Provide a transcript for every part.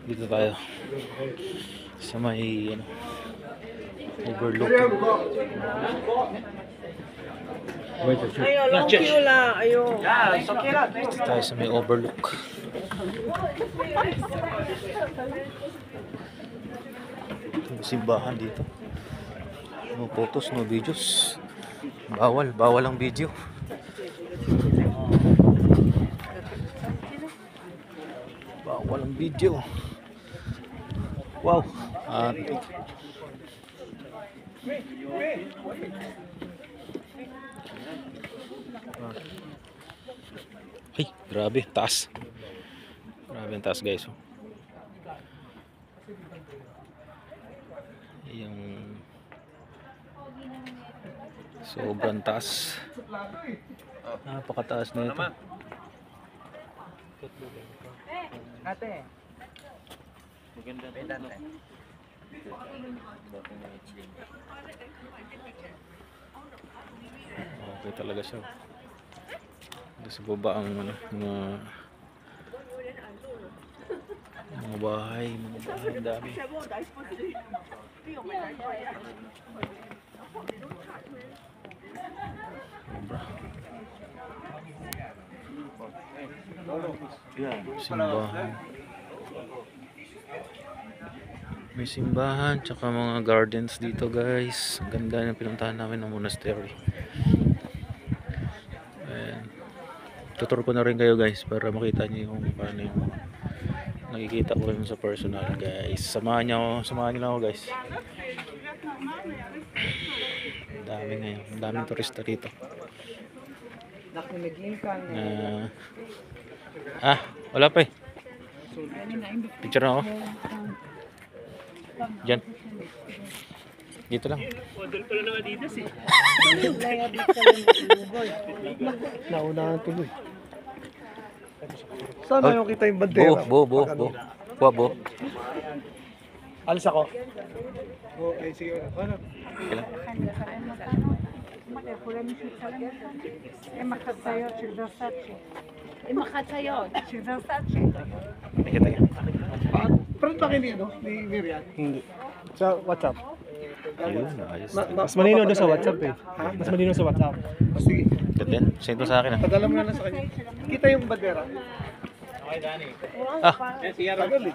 Dito tayo sa may overlook. Ayo, long queue lang. Ayo. Dito tayo sa may overlook. Simbahan dito. No photos, no videos. Bawal ang video. Bawal ang video. Wow. Ay, grabe, taas. Grabe ang taas, guys. Yung sobrang taas. Napakataas na ito. Ate. Okay talaga siya. Dito sa baba ang mga bahay, ang dami. Sobra. Simbahan. May simbahan tsaka mga gardens dito, guys. Ang ganda ng pinuntahan namin ng monastery. Ayan. Tutur ko na rin kayo, guys, para makita niyo yung paano yung nakikita ko rin sa personal, guys. Samahan niyo lang ako, guys. Ang dami ngayon. Ang daming turista dito. Wala pa eh. Picture na ako. Diyan. Dito lang. Model pala ng Adidas eh. Naunahan tuloy. Saan na yung kita yung bandera? Bo. Kuha, bo. Alis ako. Okay, sige. Ano? Kailan? Nakita yun. Friend ba kayo ni Miriam? Hindi. Sa WhatsApp. Ayun, ayos. Mas malinaw doon sa WhatsApp eh. Ha? Mas malinaw sa WhatsApp. Sige. Ganda yan. Send mo sa akin ah. Padala mo na lang sa kanya. Kita yung bandera.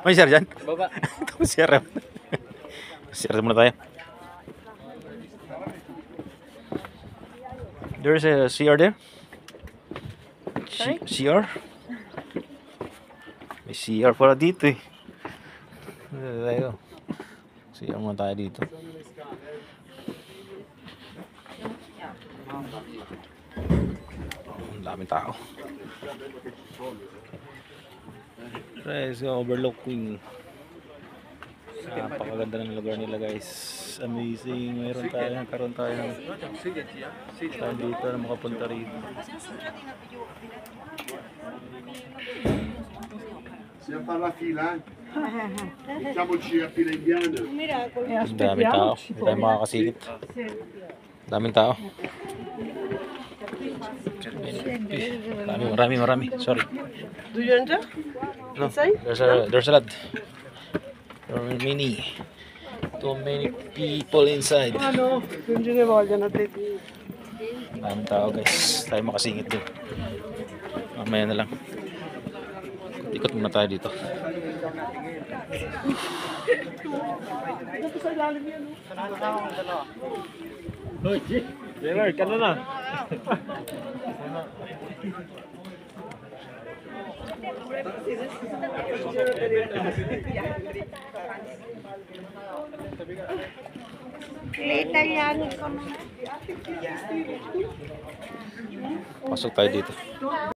May share dyan? Baba. Tapos share. Share muna tayo. There's a CR there? CR? May CR pala dito eh. Tayo. CR muna tayo dito. Ang daming tao. Guys, overlooking. Napakaganda ng lugar nila, guys. Amazing. Nagkaroon tayo ng dito na makapunta rito. Siamo alla fila, mettiamoci a fila indiana. Ang daming tao. Hindi tayo makakasilip. Daming tao. Marami. Sorry. Do you enter? No, there's a lot. There are too many people inside. Ano? Yung Ginevalla na dito. Daming tao, guys. Tayo makasingit din. Mamaya na lang. Ikot muna tayo dito. Hoy, Taylor, ka na. Pasok tayo dito.